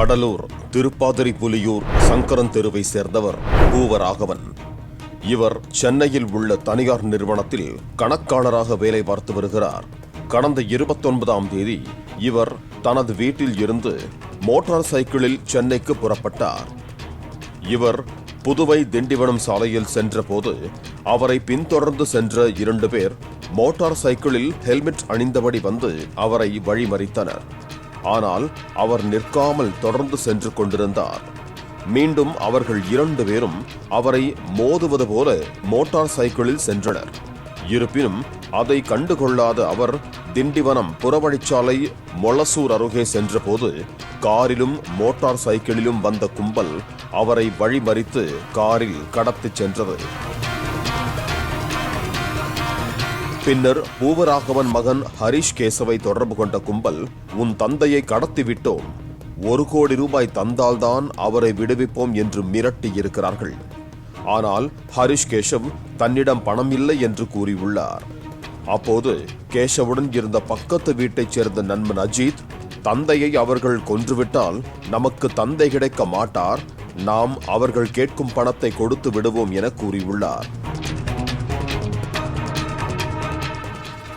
கடலூர் திருப்பாதிரி புலியூர் சங்கரன் தெருவை சேர்ந்தவர் பூவராகவன். இவர் சென்னையில் உள்ள தனியார் நிறுவனத்தில் கணக்காளராக வேலை பார்த்து வருகிறார். கடந்த 29ஆம் தேதி இவர் தனது வீட்டில் இருந்து மோட்டார் சைக்கிளில் சென்னைக்கு புறப்பட்டார். இவர் புதுவை திண்டிவனம் சாலையில் சென்றபோது அவரை பின்தொடர்ந்து சென்ற 2 பேர் மோட்டார் சைக்கிளில் ஹெல்மெட் அணிந்தபடி வந்து அவரை வழிமறித்தனர். ஆனால் அவர் நிற்காமல் தொடர்ந்து சென்று கொண்டிருந்தார். மீண்டும் அவர்கள் 2 பேரும் அவரை மோதுவது போல மோட்டார் சைக்கிளில் சென்றனர். இருப்பினும் அதை கண்டுகொள்ளாத அவர் திண்டிவனம் புறவழிச்சாலை மொளசூர் அருகே சென்றபோது காரிலும் மோட்டார் சைக்கிளிலும் வந்த கும்பல் அவரை வழிமறித்து காரில் கடத்திச் சென்றது. பின்னர் பூவராகவன் மகன் ஹரிஷ் கேசவை தொடர்பு கொண்ட கும்பல், உன் தந்தையை கடத்திவிட்டோம், 1 கோடி ரூபாய் தந்தால்தான் அவரை விடுவிப்போம் என்று மிரட்டியிருக்கிறார்கள். ஆனால் ஹரிஷ் கேசவ் தன்னிடம் பணம் இல்லை என்று கூறியுள்ளார். அப்போது கேசவுடன் இருந்த பக்கத்து வீட்டைச் சேர்ந்த நண்பன் அஜித், தந்தையை அவர்கள் கொன்றுவிட்டால் நமக்கு தந்தை கிடைக்க மாட்டார், நாம் அவர்கள் கேட்கும் பணத்தை கொடுத்து விடுவோம் என கூறியுள்ளார்.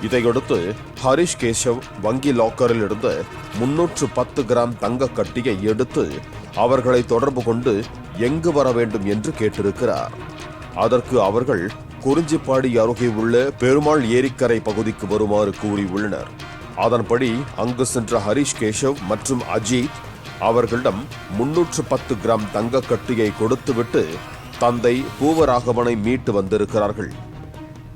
இதையடுத்து ஹரிஷ் கேசவ் வங்கி லாக்கரில் இருந்த 310 கிராம் தங்க கட்டியை எடுத்து அவர்களை தொடர்பு கொண்டு எங்கு வர வேண்டும் என்று கேட்டிருக்கிறார். அதற்கு அவர்கள் குறிஞ்சிப்பாடி அருகே உள்ள பெருமாள் ஏரிக்கரை பகுதிக்கு வருமாறு கூறியுள்ளனர். அதன்படி அங்கு சென்ற ஹரிஷ் கேசவ் மற்றும் அஜித் அவர்களிடம் 310 கிராம் தங்க கட்டியை கொடுத்துவிட்டு தந்தை பூவராகவனை மீட்டு வந்திருக்கிறார்கள்.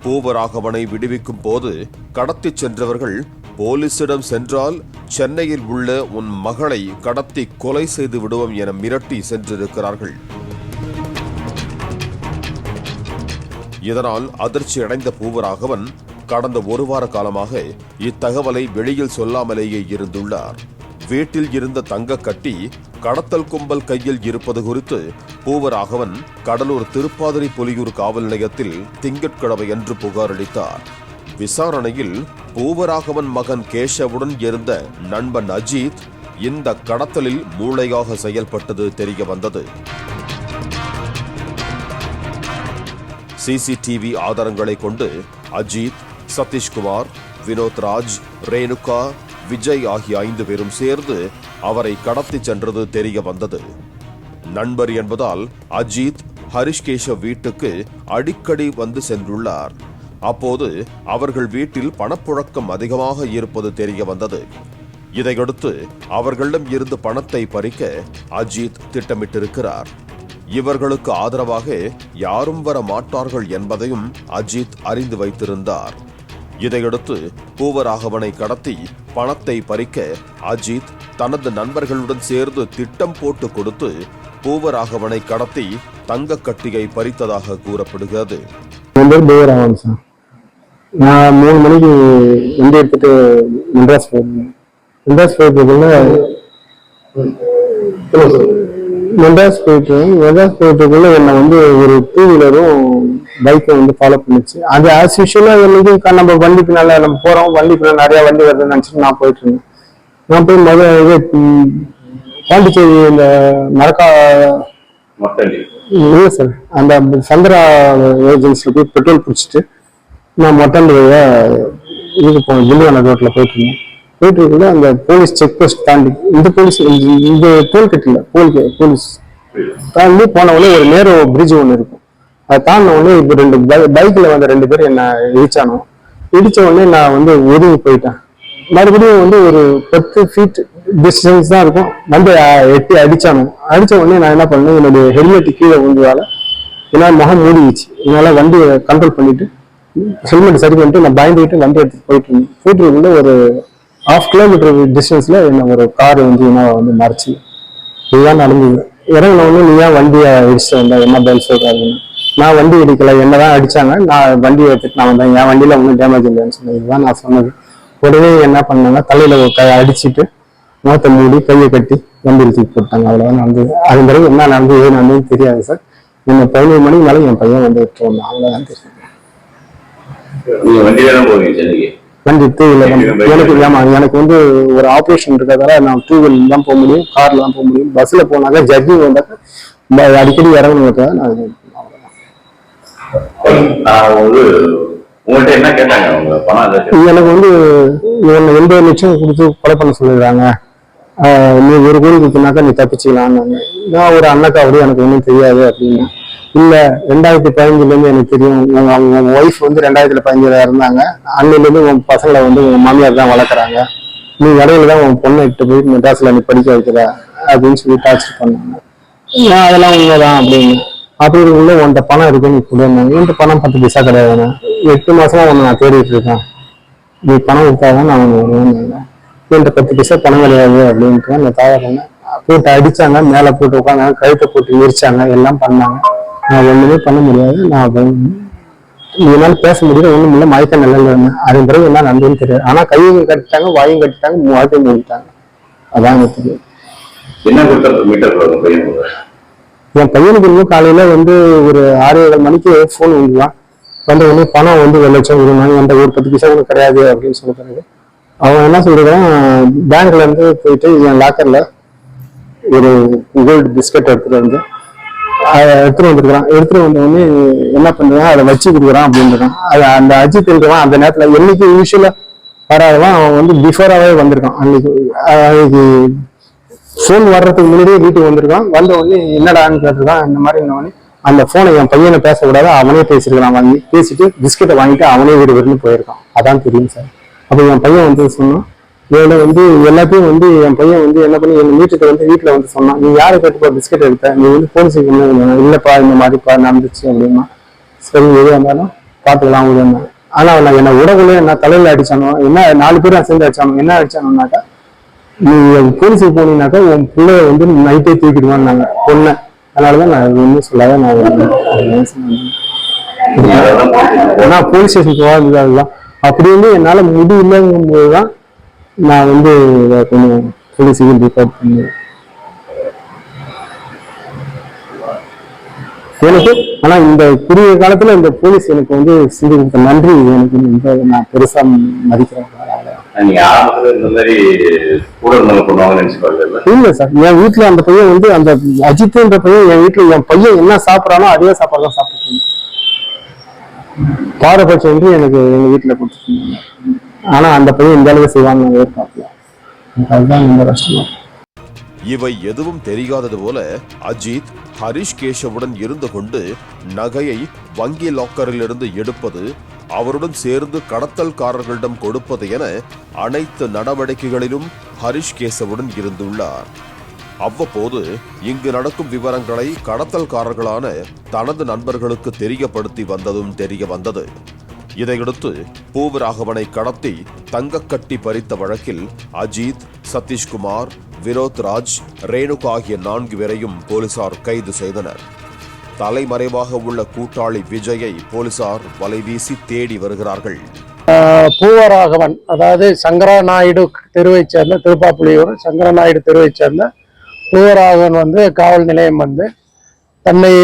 பூவராகவனை விடுவிக்கும் போது கடத்திச் சென்றவர்கள், போலீசிடம் சென்றால் சென்னையில் உள்ள உன் மகளை கடத்தி கொலை செய்து விடுவோம் என மிரட்டி சென்றிருக்கிறார்கள். இதனால் அதிர்ச்சி அடைந்த பூவராகவன் கடந்த 1 வார காலமாக இத்தகவலை வெளியில் சொல்லாமலேயே இருந்துள்ளார். வீட்டில் இருந்த தங்க கட்டி கடத்தல் கும்பல் கையில் இருப்பது குறித்து பூவராகவன் கடலூர் திருப்பாதிரி புலியூர் காவல் நிலையத்தில் திங்கட்கிழமையன்று புகார் அளித்தார். விசாரணையில் பூவராகவன் மகன் கேசவுடன் இருந்த நண்பன் அஜித் இந்த கடத்தலில் மூளையாக செயல்பட்டது தெரிய வந்தது. சிசிடிவி ஆதாரங்களை கொண்டு அஜித், சதீஷ்குமார், வினோத்ராஜ், ரேணுகா, விஜய் ஆகிய 5 பேரும் சேர்ந்து அவரை கடத்தி சென்றது தெரிய வந்தது. நண்பர் என்பதால் அஜித் ஹரிஷ் கேசவ் வீட்டுக்கு அடிக்கடி வந்து சென்றுள்ளார். அப்போது அவர்கள் வீட்டில் பணப்புழக்கம் அதிகமாக இருப்பது தெரிய வந்தது. இதையடுத்து அவர்களிடம் இருந்து பணத்தை பறிக்க அஜித் திட்டமிட்டிருக்கிறார். இவர்களுக்கு ஆதரவாக யாரும் வர மாட்டார்கள் என்பதையும் அஜித் அறிந்து வைத்திருந்தார். இதையடுத்து பூவராகவனை கடத்தி பணத்தை பறிக்க அஜித் தனது நண்பர்களுடன் சேர்ந்து திட்டம் போட்டு கொடுத்து பூவராகவனை கடத்தி தங்க கட்டியை பறித்ததாக கூறப்படுகிறது. பூவராகவன் சார், நான் 3 மணிக்கு வண்டி எடுத்துட்டு மெட்ராஸ் போயிருந்தேன். மெட்ராஸ் போயிட்டுக்குள்ள என்னை வந்து ஒரு 2 வீலரும் பைக்கை வந்து ஃபாலோ பண்ணிச்சு. அது ஆஸ் யூஷுவலா நம்ம வண்டி பின்னால நம்ம போறோம், வண்டி பின்னால நிறைய வண்டி வருதுன்னு நினைச்சிட்டு நான் போயிட்டு இருந்தேன். நான் போய் முதல்ல பாண்டிச்சேரி இந்த மரக்கா இல்லை சார், அந்த சந்திரா ஏஜென்சில போய் பெட்ரோல் பிடிச்சிட்டு நான் மொட்டல் இதுக்கு போனேன். திண்டிவனம் ரோட்ல போயிட்டு இருந்தேன். போயிட்டு இருக்குள்ள அந்த போலீஸ் செக் போஸ்ட் தாண்டி, இந்த போலீஸ் இந்த டோல்கேட் இல்லை, போலீஸ் தாண்டி போன உடனே ஒரு நேரோ பிரிட்ஜ் ஒன்று இருக்கும். அதை தாண்டின உடனே இப்போ 2 பைக்கில் வந்த 2 பேர் என்னை இடிச்சானோ. இடிச்ச உடனே நான் வந்து ஒதுங்கி போயிட்டேன். மறுபடியும் வந்து ஒரு 10 ஃபீட் டிஸ்டன்ஸ் தான் இருக்கும், வந்து எட்டி அடிச்சானோ. அடிச்ச உடனே நான் என்ன பண்ணேன், என்னுடைய ஹெல்மெட் கீழே விழுந்ததால என்னால் முகம் மூடிச்சு. என்னால் வண்டியை கண்ட்ரோல் பண்ணிட்டு ஹெல்மெட் சரி பண்ணிட்டு நான் பயந்துக்கிட்டு வண்டி எடுத்துட்டு போயிட்டு இருக்குள்ள ஒரு 1/2 கிலோமீட்டர் டிஸ்டன்ஸ்ல என்ன ஒரு கார் வந்து என்ன வந்து மறைச்சு இதுதான் நடந்தது. இறங்கின உடனே நீ ஏன் வண்டியை இடிச்சுட்டு வந்தா, என்ன பதில் சொல்றாருன்னு. நான் வண்டி இடிக்கல, என்னதான் அடிச்சாங்க, நான் வண்டியை எடுத்துட்டு நான் வந்தேன், என் வண்டியில ஒன்றும் டேமேஜ் இல்லைன்னு சொன்னேன். இதுதான் நான் சொன்னது. உடனே என்ன பண்ணாங்க, தலையில அடிச்சுட்டு முகத்தை மூடி கையை கட்டி வண்டி தூக்கி போட்டாங்க. அவ்வளவுதான் நடந்தது. அது பிறகு என்ன நடந்தது ஏது நடந்ததுன்னு தெரியாது சார். என்ன 11 மணிக்கு மேலே என் பையன் வந்து விட்டு வந்தான். அவ்வளவுதான் தெரியும். வண்டி டூ வீலர் எனக்கு வந்து ஒரு ஆப்ரேஷன் இருக்கிறதால நான் டூ வீலர் தான் போக முடியும், கார்ல தான் போக முடியும். பஸ்ல போனாக்க ஜர்னி வந்தாக்க அடிக்கடி இறங்கணும். எனக்கு வந்து 80 லட்சம் கொடுத்து கொலை பண்ண சொல்லிடுறாங்க, நீ 1 கோடி கொடுத்தனாக்கா நீ தப்பிச்சுக்கலான்னு. நான் ஒரு அண்ணக்கா அப்படி எனக்கு ஒன்றும் தெரியாது அப்படின்னு. இல்ல 2015 எனக்கு தெரியும், உங்க ஒய்ஃப் வந்து 2015 இருந்தாங்க, அன்னிலிருந்து உன் பசங்களை வந்து உங்க மாமியார் தான் வளர்க்குறாங்க, நீ இடையில தான் உன் பொண்ணை இட்டு போய் மெட்ராஸ்ல நீ படிக்க வைக்கிற அப்படின்னு சொல்லி டார்ச்சர் பண்ணாங்க. நான் அதெல்லாம் உண்மைதான் அப்படின்னு. அப்படி இருக்குள்ள உன்கிட்ட பணம் இருக்கு நீ கொடுந்தாங்க. என்கிட்ட பணம் 10 பைசா கிடையாது, 8 மாசமா உன்னை நான் தேடிட்டு இருக்கேன், நீ பணம் கொடுத்தாதான் நான் உன்னை வருவேன், என்கிட்ட 10 பைசா பணம் கிடையாது அப்படின்ட்டு அந்த தாயா பண்ணேன். போட்டு அடிச்சாங்க, மேல போட்டு உட்காந்தாங்க, கழுத்தை போட்டு விரிச்சாங்க, எல்லாம் பண்ணாங்க. நான் ஒண்ணுமே பண்ண முடியாது, நான் என்னால பேச முடியல, ஒண்ணும் இல்லை, மயக்க நிலையில இருந்தேன். அதன் பிறகு என்ன நடந்ததுன்னு தெரியாது. ஆனா கையும் கட்டிட்டாங்க, வாயும் கட்டிட்டாங்க, வாழ்க்கையும் மூடிட்டாங்க. அதான் எனக்கு தெரியும். என் பையனுக்கு இன்னும் காலையில வந்து ஒரு 6-7 மணிக்கு போன் வந்துதான் வந்த உடனே பணம் வந்து 1 லட்சம் கொடுத்தாங்க, என்கிட்ட ஒரு 10 பைசா கூட கிடையாது அப்படின்னு சொல்ல பிறகு அவன் என்ன சொல்றான், பேங்க்ல இருந்து போயிட்டு என் லாக்கர்ல ஒரு கோல்டு பிஸ்கட் எடுத்துட்டு வந்து வந்துருக்கான். எடுத்துட்டு வந்த உடனே என்ன பண்றான், அதை வச்சு கொடுக்குறான் அப்படின்றான். அந்த அஜித் இருக்கிறான் அந்த நேரத்துல என்னைக்கு யூஸ்வலா வராதவன் அவன் வந்து பிஃபோராவே வந்திருக்கான். அன்னைக்கு போன் வர்றதுக்கு முன்னாடியே வீட்டுக்கு வந்திருக்கான். வந்த உடனே என்னடான்னு கேட்டிருக்கான். இந்த மாதிரி உடனே அந்த போனை என் பையனை பேசக்கூடாது, அவனே பேசிருக்கான். வாங்கி பேசிட்டு பிஸ்கெட்டை வாங்கிட்டு அவனே வீடு வீடுன்னு போயிருக்கான். அதான் தெரியும் சார். அப்ப என் பையன் வந்து சொன்னான், இவனை வந்து எல்லாத்தையும் வந்து என் பையன் வந்து என்ன பண்ணி என் வீட்டுக்கு வந்து வீட்டுல வந்து சொன்னான், நீ யாரை கேட்டுப்பா பிஸ்கெட் எடுத்த, நீ வந்து போலீஸுக்கு என்ன, இல்லப்பா இந்த மாதிரிப்பா நடந்துச்சு அப்படின்னா. சரி எது வந்தாலும் பாத்துக்கலாம் விடுன்னா. ஆனா நான் என்ன உடவுல என்ன தலையில அடிச்சானோ, என்ன 4 பேரும் சேர்ந்து அடிச்சானோ, என்ன அடிச்சானோனாக்கா, நீ போலீஸுக்கு போனீங்கன்னாக்கா உன் பிள்ளைய வந்து நைட்டே தூக்கிடுவான்னாங்க பொண்ணை. அதனாலதான் நான் ஒன்றும் சொல்லாத நான் போலீஸ் ஸ்டேஷன் போகாது. அதுதான் அப்படி வந்து என்னால முடியலங்கும் போதுதான் நான் வந்து கொஞ்சம் போலீஸுக்கு ரிப்போர்ட் பண்ணுவேன் எனக்கு. ஆனா இந்த குறுகிய காலத்துல இந்த போலீஸ் எனக்கு வந்து செஞ்சு கொடுத்த நன்றி எனக்கு நான் பெருசா மதிக்கிறேன். இல்ல சார், என் வீட்டுல அந்த பையன் வந்து அந்த அஜித்ன்ற பையன் என் வீட்டுல என் பையன் என்ன சாப்பிடறானோ அதே சாப்பாடு தான் சாப்பிட்டு பாரபட்சம் வந்து எனக்கு எங்க வீட்டுல கொடுத்துருந்தாங்க. ஆனா அந்த பையன் இந்த அளவு செய்வாங்க எதிர்பார்க்கல. அதுதான் ரொம்ப கஷ்டமா. இவை எதுவும் தெரியாதது போல அஜித் ஹரிஷ் கேஷவுடன் இருந்து கொண்டு நகையை வங்கி லாக்கரில் இருந்து எடுப்பது, அவருடன் சேர்ந்து கடத்தல்காரர்களிடம் கொடுப்பது என அனைத்து நடவடிக்கைகளிலும் ஹரிஷ் கேசவுடன் இருந்துள்ளார். அவ்வப்போது இங்கு நடக்கும் விவரங்களை கடத்தல்காரர்களான தனது நண்பர்களுக்கு தெரியப்படுத்தி வந்ததும் தெரிய வந்தது. இதையடுத்து பூவராகவனை கடத்தி தங்கக்கட்டி பறித்த வழக்கில் அஜித், சதீஷ்குமார், வினோத் ராஜ், ரேணுகா ஆகிய 4 பேரையும் போலீசார் கைது செய்தனர். தலைமறைவாக உள்ள கூட்டாளி விஜயை போலீசார் வலைவீசி தேடி வருகிறார்கள். பூவராகவன், அதாவது சங்கரநாயுடு தெருவை சேர்ந்த, திருப்பாப்புலியூர் சங்கரநாயுடு தெருவை சேர்ந்த பூவராகவன் வந்து காவல் நிலையம் வந்து தன்னை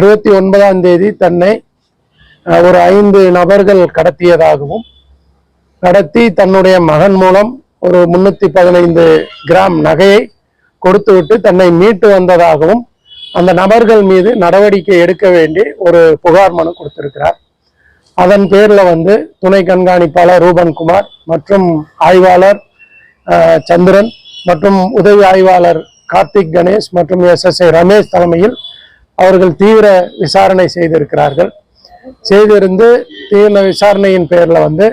29ஆம் தேதி தன்னை ஒரு 5 நபர்கள் கடத்தியதாகவும், கடத்தி தன்னுடைய மகன் மூலம் ஒரு 315 கிராம் நகையை கொடுத்துவிட்டு தன்னை மீட்டு வந்ததாகவும் அந்த நபர்கள் மீது நடவடிக்கை எடுக்க வேண்டி ஒரு புகார் மனு கொடுத்திருக்கிறார். அதன் பேர்ல வந்து துணை கண்காணிப்பாளர் ரூபன்குமார் மற்றும் ஆய்வாளர் சந்திரன் மற்றும் உதவி ஆய்வாளர் கார்த்திக் கணேஷ் மற்றும் SSI ரமேஷ் தலைமையில் அவர்கள் தீவிர விசாரணை செய்திருக்கிறார்கள். செய்திருந்து தீவிர விசாரணையின் பேர்ல வந்து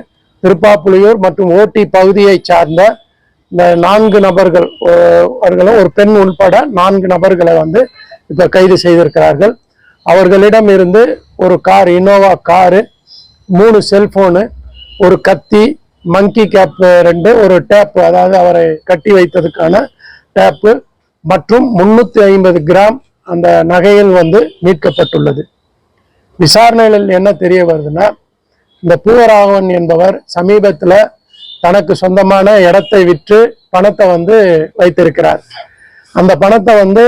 திருப்பாப்புலியூர் மற்றும் ஓட்டி பகுதியை சார்ந்த இந்த 4 நபர்கள், ஒரு பெண் உள்பட 4 நபர்களை வந்து இப்ப கைது செய்திருக்கிறார்கள். அவர்களிடம் இருந்து ஒரு கார், இனோவா காரு, 3 செல்போனு, ஒரு கத்தி, மங்கி கேப் 2, ஒரு டேப், அதாவது அவரை கட்டி வைத்ததுக்கான டேப்பு மற்றும் 350 கிராம் அந்த நகையில் வந்து மீட்கப்பட்டுள்ளது. விசாரணையில் என்ன தெரிய வருதுன்னா, இந்த பூவராகவன் என்பவர் சமீபத்துல தனக்கு சொந்தமான இடத்தை விற்று பணத்தை வந்து வைத்திருக்கிறார். அந்த பணத்தை வந்து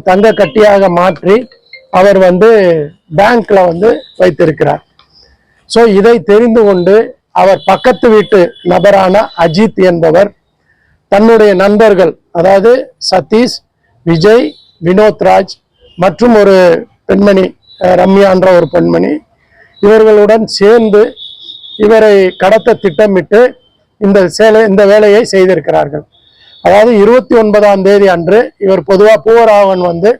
தங்க கட்டியாக மாற்றி அவர் வந்து பேங்க்ல வந்து வைத்திருக்கிறார். ஸோ இதை தெரிந்து கொண்டு அவர் பக்கத்து வீட்டு நபரான அஜித் என்பவர் தன்னுடைய நண்பர்கள், அதாவது சதீஷ், விஜய், வினோத்ராஜ் மற்றும் ஒரு பெண்மணி ரம்யான்ற ஒரு பெண்மணி, இவர்களுடன் சேர்ந்து இவரை கடத்த திட்டமிட்டு இந்த வேலையை செய்திருக்கிறார்கள். அதாவது 29ஆம் தேதி அன்று இவர் பொதுவாக பூவராகவன் வந்து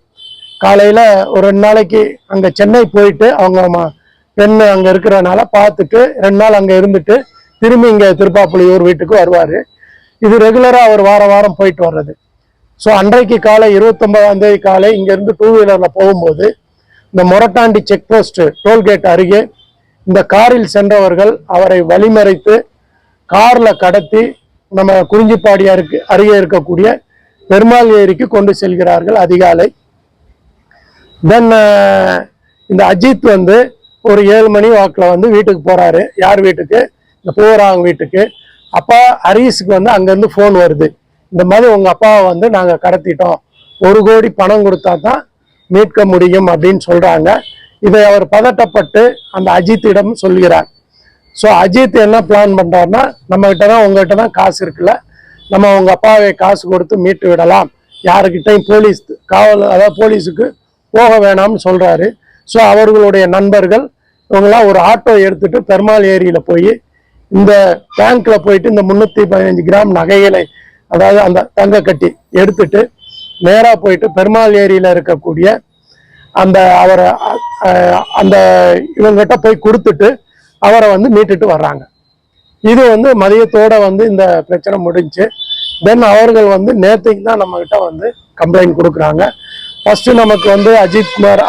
காலையில் ஒரு 2 நாளைக்கு அங்கே சென்னை போயிட்டு அவங்க பெண்ணு அங்கே இருக்கிறனால பார்த்துட்டு 2 நாள் அங்கே இருந்துட்டு திரும்பி இங்கே திருப்பாப்புலியூர் வீட்டுக்கு வருவார். இது ரெகுலராக அவர் வாரம் போயிட்டு வர்றது. ஸோ அன்றைக்கு காலை 29ஆம் தேதி காலை இங்கேருந்து 2 வீலரில் போகும்போது இந்த மொரட்டாண்டி செக் போஸ்ட் டோல்கேட் அருகே இந்த காரில் சென்றவர்கள் அவரை வழிமறைத்து காரில் கடத்தி நம்ம குறிஞ்சிப்பாடி அருகே இருக்கக்கூடிய பெருமாள் ஏரிக்கு கொண்டு செல்கிறார்கள் அதிகாலை. தென் இந்த அஜித் வந்து ஒரு 7 மணி வாக்கில் வந்து வீட்டுக்கு போறாரு. யார் வீட்டுக்கு? இந்த பூவராகவன் வீட்டுக்கு. அப்பா ஹரீஸுக்கு வந்து அங்கேருந்து ஃபோன் வருது, இந்த மாதிரி உங்கள் அப்பாவை வந்து நாங்கள் கடத்திட்டோம், 1 கோடி பணம் கொடுத்தா தான் மீட்க முடியும் அப்படின்னு சொல்றாங்க. இதை அவர் பதட்டப்பட்டு அந்த அஜித்திடம் சொல்கிறார். ஸோ அஜித் என்ன பிளான் பண்றாருன்னா, நம்ம கிட்ட தான் உங்ககிட்ட தான் காசு இருக்குல்ல, நம்ம உங்க அப்பாவை காசு கொடுத்து மீட்டு விடலாம், யாருக்கிட்டையும் அதாவது போலீஸுக்கு போக வேணாம்னு சொல்றாரு. ஸோ அவர்களுடைய நண்பர்கள் இவங்கெல்லாம் ஒரு ஆட்டோ எடுத்துட்டு பெருமாள் ஏரியில போய் இந்த பேங்க்ல போயிட்டு இந்த 315 கிராம் நகைகளை, அதாவது அந்த தங்க கட்டி எடுத்துட்டு நேரா போயிட்டு பெருமாள் ஏரியில இருக்கக்கூடிய அந்த இவங்கிட்ட போய் கொடுத்துட்டு அவரை வந்து மீட்டுட்டு வர்றாங்க. இது வந்து மதியத்தோட வந்து இந்த பிரச்சனை முடிஞ்சு. தென் அவர்கள் வந்து நேற்றுக்கு தான் நம்ம கிட்ட வந்து கம்ப்ளைண்ட் கொடுக்குறாங்க. ஃபர்ஸ்ட் நமக்கு வந்து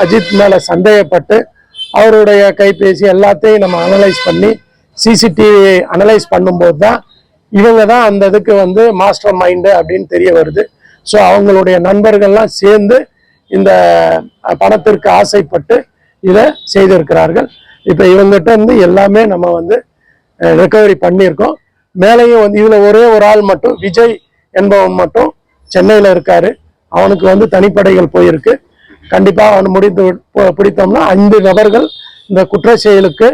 அஜித் மேல சந்தேகப்பட்டு அவருடைய கைபேசி எல்லாத்தையும் நம்ம அனலைஸ் பண்ணி சிசிடிவி அனலைஸ் பண்ணும்போது தான் இவங்க தான் அந்த இதுக்கு வந்து மாஸ்டர் மைண்டு அப்படின்னு தெரிய வருது. ஸோ அவங்களுடைய நண்பர்கள்லாம் சேர்ந்து இந்த பணத்திற்கு ஆசைப்பட்டு இதை செய்திருக்கிறார்கள். இப்போ இவங்ககிட்ட இருந்து எல்லாமே நம்ம வந்து ரெக்கவரி பண்ணியிருக்கோம். மேலேயும் வந்து இதில் ஒரே ஒரு ஆள் மட்டும், விஜய் என்பவன் மட்டும் சென்னையில் இருக்காரு. அவனுக்கு வந்து தனிப்படைகள் போயிருக்கு. கண்டிப்பாக அவன் பிடித்தோம்னா 5 நபர்கள் இந்த குற்ற செயலுக்கு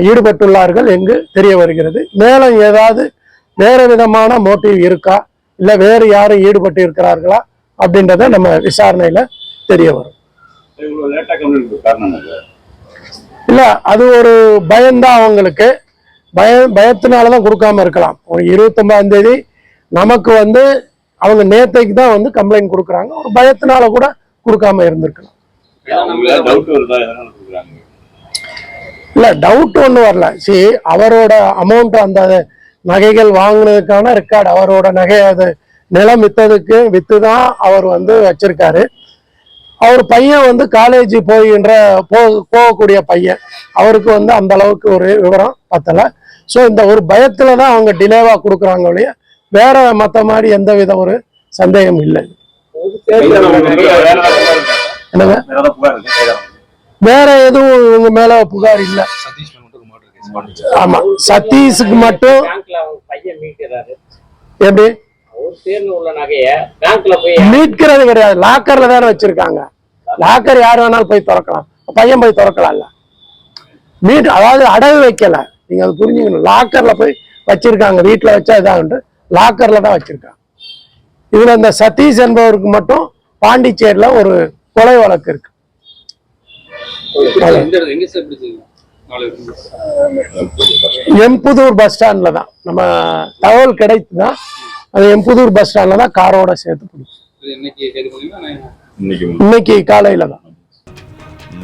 ஈடுபட்டுள்ளார்கள் என்று தெரிய வருகிறது. மேலும் ஏதாவது வேற விதமான மோட்டிவ் இருக்கா, இல்லை வேறு யாரும் ஈடுபட்டு இருக்கிறார்களா அப்படின்றத நம்ம விசாரணையில தெரிய வரும். இல்ல, அது ஒரு பயம்தான் அவங்களுக்கு. பயத்தினாலதான் கொடுக்காம இருக்கலாம். ஒரு 29ஆம் தேதி நமக்கு வந்து அவங்க நேத்தைக்கு தான் வந்து கம்ப்ளைண்ட் கொடுக்குறாங்க. ஒரு பயத்தினால கூட கொடுக்காம இருந்திருக்கலாம். இல்ல, டவுட் ஒன்றும் வரல. சரி, அவரோட அமௌண்ட் அந்த நகைகள் வாங்கினதுக்கான ரெக்கார்டு, அவரோட நகை அது நிலம் வித்து தான் அவர் வந்து வச்சிருக்காரு. அவர் பையன் வந்து காலேஜ் போகக்கூடிய பையன், அவருக்கு வந்து அந்த அளவுக்கு ஒரு விவரம் பத்தல. ஸோ இந்த ஒரு பயத்துல தான் அவங்க டிலேவா கொடுக்குறாங்க ஒழிய வேற மற்ற மாதிரி எந்த வித ஒரு சந்தேகம் இல்லை. என்னங்க, வேற எதுவும் இவங்க மேல புகார் இல்லை. ஆமா, சதீஷுக்கு மட்டும் எப்படி மீட்கிறது கிடையாது, லாக்கர்ல தானே வச்சிருக்காங்க. லாக்கர் யார் வேணாலும் போய் திறக்கலாம், பையன் போய் திறக்கலாம்ல. அதாவது அடகு வைக்கல, நீங்க அது புரிஞ்சுக்கணும். லாக்கர்ல போய் வச்சிருக்காங்க, வீட்டுல வச்சா இதாகட்டு லாக்கர்ல தான் வச்சிருக்காங்க. இதுல இந்த சதீஷ் என்பவருக்கு மட்டும் பாண்டிச்சேரியில ஒரு கொலை வழக்கு இருக்கு. எம்புதூர் பஸ் ஸ்டாண்ட்ல தான் நம்ம தகவல் கிடைத்துதான், அது எம்புதூர் பஸ் ஸ்டாண்ட்ல தான் காரோட சேர்த்து பிடிக்கும். இன்னைக்கு காலையில தான்.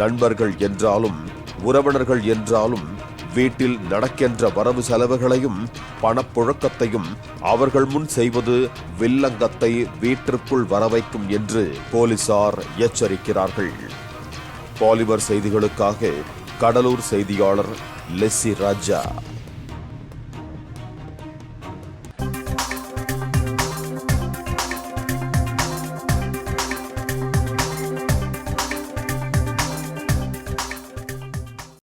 நண்பர்கள் என்றாலும் உறவினர்கள் என்றாலும் வீட்டில் நடக்கின்ற வரவு செலவுகளையும் பணப்புழக்கத்தையும் அவர்கள் முன் செய்வது வில்லங்கத்தை வீட்டிற்குள் வரவைக்கும் என்று போலீசார் எச்சரிக்கிறார்கள். பாலிமர் செய்திகளுக்காக கடலூர் செய்தியாளர் லெஸ்ஸி ராஜா.